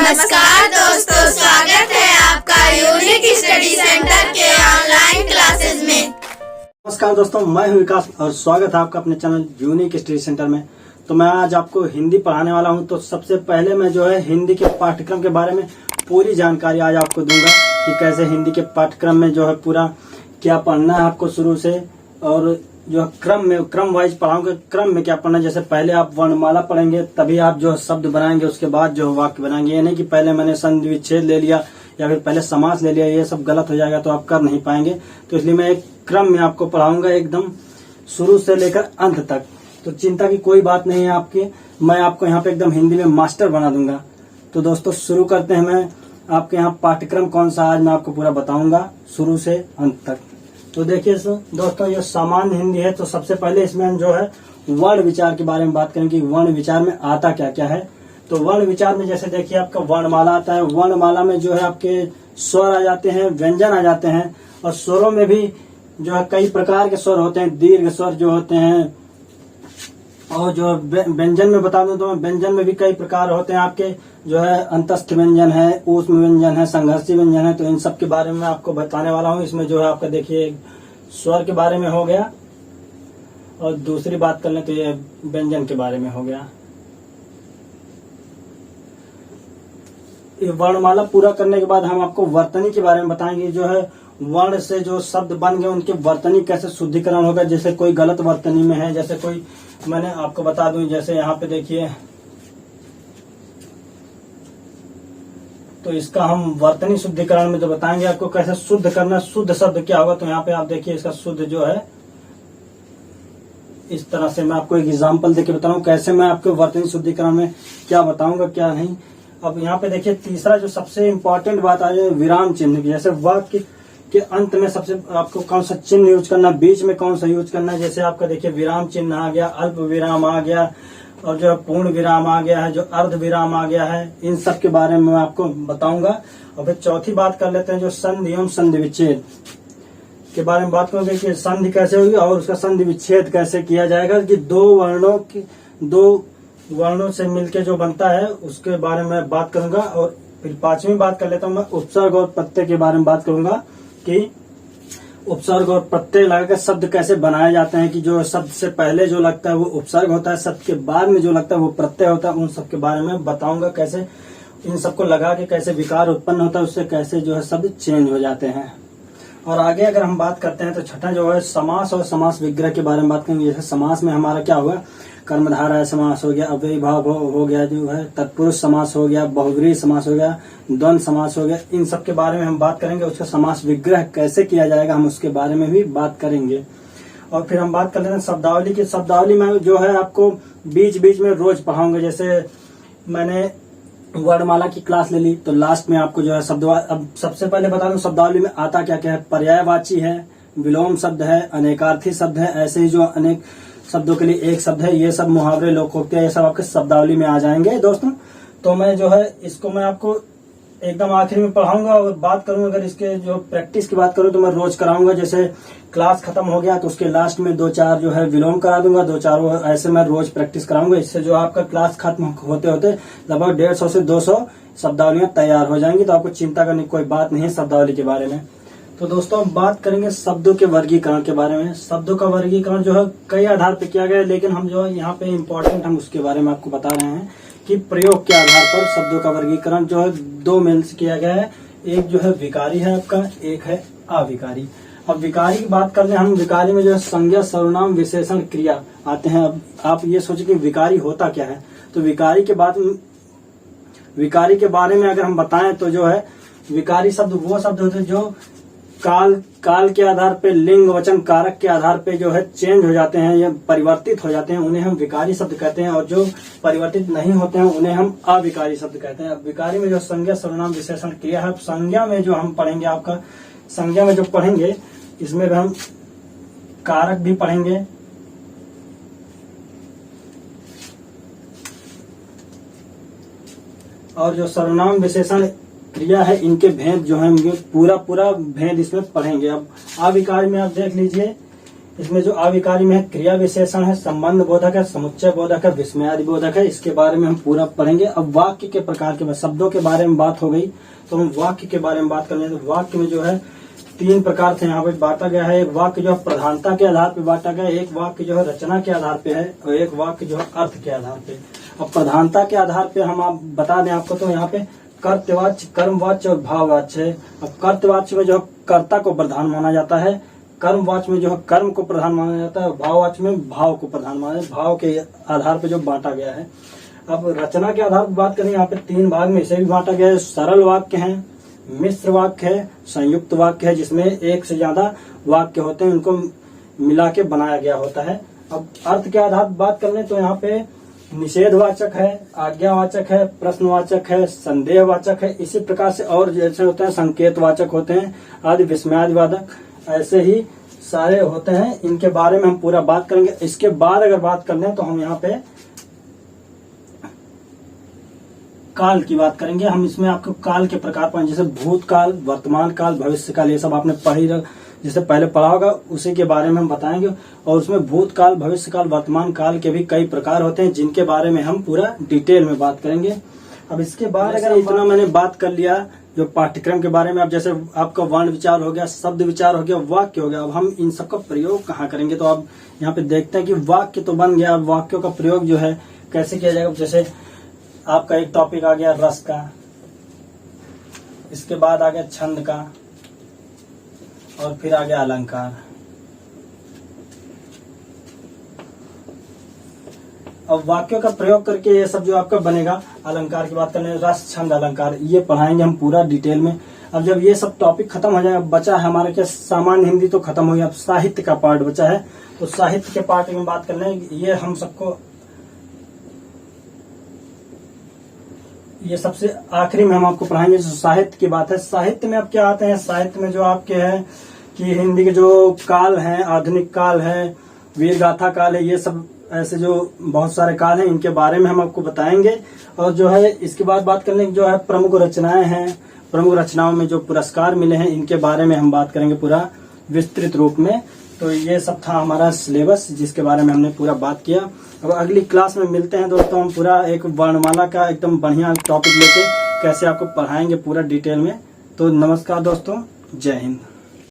नमस्कार दोस्तों, स्वागत है आपका यूनिक स्टडी सेंटर के ऑनलाइन क्लासेस में। नमस्कार दोस्तों, मैं हूं विकास और स्वागत है आपका अपने चैनल यूनिक स्टडी सेंटर में। तो मैं आज आपको हिंदी पढ़ाने वाला हूं। तो सबसे पहले मैं जो है हिंदी के पाठ्यक्रम के बारे में पूरी जानकारी आज आपको दूंगा कि कैसे हिंदी के पाठ्यक्रम में जो है पूरा क्या पढ़ना है आपको शुरू से, और जो क्रम वाइज पढ़ाऊंगा। क्रम में क्या पढ़ना है, जैसे पहले आप वर्णमाला पढ़ेंगे तभी आप जो शब्द बनाएंगे, उसके बाद जो वाक्य बनाएंगे। ये नहीं कि पहले मैंने संधि विच्छेद ले लिया या फिर पहले समास ले लिया, ये सब गलत हो जाएगा तो आप कर नहीं पाएंगे। तो इसलिए मैं एक क्रम में आपको पढ़ाऊंगा एकदम शुरू से लेकर अंत तक। तो चिंता की कोई बात नहीं है आपकी, मैं आपको यहाँ पे एकदम हिंदी में मास्टर बना दूंगा। तो दोस्तों शुरू करते हैं। मैं आपके यहाँ पाठ्यक्रम कौन सा आज मैं आपको पूरा बताऊंगा शुरू से अंत तक। तो देखिए दोस्तों, ये सामान्य हिंदी है। तो सबसे पहले इसमें हम जो है वर्ण विचार के बारे में बात करेंगे कि वर्ण विचार में आता क्या क्या है। तो वर्ण विचार में जैसे देखिए आपका वर्णमाला आता है। वर्णमाला में जो है आपके स्वर आ जाते हैं, व्यंजन आ जाते हैं, और स्वरों में भी जो है कई प्रकार के स्वर होते हैं। दीर्घ स्वर जो होते हैं, और जो व्यंजन में बता दूं तो व्यंजन में भी कई प्रकार होते हैं आपके, जो है अंतस्थ व्यंजन है, ऊष्म व्यंजन है, संघर्षी व्यंजन है। तो इन सब के बारे में आपको बताने वाला हूं। इसमें जो है आपका देखिए स्वर के बारे में हो गया, और दूसरी बात कर लें तो ये व्यंजन के बारे में हो गया। ये वर्णमाला पूरा करने के बाद हम आपको वर्तनी के बारे में बताएंगे। जो है वर्ण से जो शब्द बन गए उनके वर्तनी कैसे शुद्धिकरण होगा। जैसे कोई गलत वर्तनी में है, जैसे कोई मैंने आपको बता दूं, जैसे यहाँ पे देखिए, तो इसका हम वर्तनी शुद्धिकरण में जो बताएंगे आपको कैसे शुद्ध करना। शुद्ध शब्द क्या होगा, तो यहाँ पे आप देखिए इसका शुद्ध जो है इस तरह से मैं आपको एक एग्जाम्पल देके बता रहा हूँ कैसे मैं आपको वर्तनी शुद्धिकरण में क्या बताऊंगा क्या नहीं। अब यहाँ पे देखिए तीसरा जो सबसे इम्पोर्टेंट बात आ जाए विराम चिन्ह की। जैसे वाक्य के अंत में सबसे आपको कौन सा चिन्ह यूज करना, बीच में कौन सा यूज करना है। जैसे आपका देखिए विराम चिन्ह आ गया, अल्प विराम आ गया, और जो पूर्ण विराम आ गया है, जो अर्ध विराम आ गया है। इन सब के बारे में मैं आपको बताऊंगा। और फिर चौथी बात कर लेते हैं जो संधि एवं संधि विच्छेद के बारे में बात करोगे कि संधि कैसे होगी और उसका संधि विच्छेद कैसे किया जाएगा, कि दो वर्णों से मिलके जो बनता है उसके बारे में बात करूंगा। और फिर पांचवी बात कर लेता हूँ मैं उपसर्ग और प्रत्यय के बारे में बात करूंगा कि उपसर्ग और प्रत्यय लगाकर शब्द कैसे बनाए जाते हैं, कि जो शब्द से पहले जो लगता है वो उपसर्ग होता है, शब्द के बाद में जो लगता है वो प्रत्यय होता है। उन सब के बारे में बताऊंगा कैसे इन सबको लगा के कैसे विकार उत्पन्न होता है, उससे कैसे जो है शब्द चेंज हो जाते हैं। और आगे अगर हम बात करते हैं तो छठा जो है समास और समास विग्रह के बारे में बात करेंगे। जैसे समास में हमारा क्या होगा, कर्मधारय समास हो गया, अव्ययी भाव हो गया, जो है तत्पुरुष समास हो गया, बहुव्रीहि समास हो गया, द्वंद्व समास हो गया। इन सब के बारे में हम बात करेंगे। उसका समास विग्रह कैसे किया जाएगा हम उसके बारे में भी बात करेंगे। और फिर हम बात कर लेते हैं शब्दावली की। शब्दावली में जो है आपको बीच बीच में रोज पढ़ाऊंगा। जैसे मैंने वर्णमाला की क्लास ले ली तो लास्ट में आपको जो है अब सबसे पहले बता दूं शब्दावली में आता क्या क्या है। पर्यायवाची है, विलोम शब्द है, अनेकार्थी शब्द है, ऐसे ही जो अनेक शब्दों के लिए एक शब्द है, ये सब मुहावरे, लोकोक्तियां, ये सब आपके शब्दावली में आ जाएंगे दोस्तों। तो मैं जो है इसको मैं आपको एकदम आखिर में पढ़ाऊंगा। और बात करूं अगर इसके जो प्रैक्टिस की बात करूं तो मैं रोज कराऊंगा। जैसे क्लास खत्म हो गया तो उसके लास्ट में 2-4 जो है विलोम करा दूंगा, 2-4 ऐसे मैं रोज प्रैक्टिस कराऊंगा। इससे जो आपका क्लास खत्म होते होते लगभग 150 से 200 शब्दावलियां तैयार हो जाएंगी। तो आपको चिंता करने की कोई बात नहीं है शब्दावली के बारे में। तो दोस्तों हम बात करेंगे शब्दों के वर्गीकरण के बारे में। शब्दों का वर्गीकरण जो है कई आधार पर किया गया है, लेकिन हम जो है यहाँ पे इम्पोर्टेंट हम उसके बारे में आपको बता रहे हैं कि प्रयोग के आधार पर शब्दों का वर्गीकरण जो है 2 मेल से किया गया है। एक जो है विकारी है आपका, एक है अविकारी। अब विकारी की बात कर ले हम, विकारी में जो है संज्ञा, सर्वनाम, विशेषण, क्रिया आते हैं। अब आप ये सोचे कि विकारी होता क्या है। तो विकारी के बारे में अगर हम बताएं तो जो है विकारी शब्द वो शब्द होते हैं जो काल के आधार पे, लिंग वचन कारक के आधार पे जो है चेंज हो जाते हैं या परिवर्तित हो जाते हैं, उन्हें हम विकारी शब्द कहते हैं। और जो परिवर्तित नहीं होते हैं उन्हें हम अविकारी शब्द कहते हैं। अब विकारी में जो संज्ञा, सर्वनाम, विशेषण, क्रिया है। संज्ञा में जो हम पढ़ेंगे आपका, संज्ञा में जो पढ़ेंगे इसमें हम कारक भी पढ़ेंगे, और जो सर्वनाम, विशेषण, क्रिया है, इनके भेद जो है पूरा भेद इसमें पढ़ेंगे। अब अविकारी में आप देख लीजिए इसमें जो अविकारी में है क्रिया विशेषण है, संबंध बोधक है, समुच्चय बोधक है, विस्मयादि बोधक है। इसके बारे में हम पूरा पढ़ेंगे। अब वाक्य के प्रकार के शब्दों के बारे में बात हो गई, तो हम वाक्य के बारे में बात करेंगे। तो वाक्य में जो है 3 प्रकार से यहाँ पे बांटा गया है। एक वाक्य जो है प्रधानता के आधार पर बांटा गया है, एक वाक्य जो है रचना के आधार पे है, और एक वाक्य जो है अर्थ के आधार पे। अब प्रधानता के आधार पे हम आप बता दें आपको, तो यहाँ पे कर्तवाच्य, कर्मवाच्य और भाववाच्य है। अब कर्तवाच्य में जो है कर्ता को प्रधान माना जाता है, कर्मवाच्य में जो है कर्म को प्रधान माना जाता है, भाववाच्य में भाव को प्रधान माना जाता है। भाव के आधार पर जो बांटा गया है। अब रचना के आधार पर बात करें, यहाँ पे 3 भाग में इसे भी बांटा गया है। सरल वाक्य है, मिश्र वाक्य है, संयुक्त वाक्य है, जिसमें एक से ज्यादा वाक्य होते हैं, उनको मिला के बनाया गया होता है। अब अर्थ के आधार पर बात कर लें तो यहाँ पे निषेधवाचक है, आज्ञावाचक है, प्रश्नवाचक है, संदेहवाचक है। इसी प्रकार से और जैसे होते हैं संकेतवाचक होते हैं, आदि विस्मयादिवाचक, ऐसे ही सारे होते हैं। इनके बारे में हम पूरा बात करेंगे। इसके बाद अगर बात कर लें तो हम यहाँ पे काल की बात करेंगे। हम इसमें आपको काल के प्रकार पाएंगे, जैसे भूतकाल, वर्तमान काल, भविष्य काल, ये सब आपने पढ़ी जिससे पहले पढ़ा होगा, उसी के बारे में हम बताएंगे। और उसमें भूतकाल, भविष्य काल, वर्तमान काल के भी कई प्रकार होते हैं, जिनके बारे में हम पूरा डिटेल में बात करेंगे। अब इसके बाद अगर इतना मैंने बात कर लिया जो पाठ्यक्रम के बारे में, अब जैसे आपका वर्ण विचार हो गया, शब्द विचार हो गया, वाक्य हो गया, अब हम इन सब का प्रयोग कहाँ करेंगे। तो अब यहाँ पे देखते हैं कि वाक्य तो बन गया, अब वाक्यों का प्रयोग जो है कैसे किया जाएगा। जैसे आपका एक टॉपिक आ गया रस का, इसके बाद आ गया छंद का, और फिर आ गया अलंकार। अब वाक्यों का प्रयोग करके ये सब जो आपका बनेगा, अलंकार की बात करने, रस, छंद, अलंकार, ये पढ़ाएंगे हम पूरा डिटेल में। अब जब ये सब टॉपिक खत्म हो जाए, अब बचा है हमारे क्या, सामान्य हिंदी तो खत्म हो गया, अब साहित्य का पार्ट बचा है। तो साहित्य के पार्ट में बात कर लें, ये हम सबको, ये सबसे आखिरी में हम आपको पढ़ाएंगे। जो साहित्य की बात है, साहित्य में अब क्या आते हैं, साहित्य में जो आपके हैं कि हिंदी के जो काल हैं, आधुनिक काल है, वीर गाथा काल है, ये सब ऐसे जो बहुत सारे काल हैं, इनके बारे में हम आपको बताएंगे। और जो है इसके बाद बात करने की जो है प्रमुख रचनाएं हैं, प्रमुख रचनाओं में जो पुरस्कार मिले हैं, इनके बारे में हम बात करेंगे पूरा विस्तृत रूप में। तो ये सब था हमारा सिलेबस, जिसके बारे में हमने पूरा बात किया। अब अगली क्लास में मिलते हैं दोस्तों, हम पूरा एक वर्णमाला का एकदम बढ़िया टॉपिक लेके कैसे आपको पढ़ाएंगे पूरा डिटेल में। तो नमस्कार दोस्तों, जय हिंद।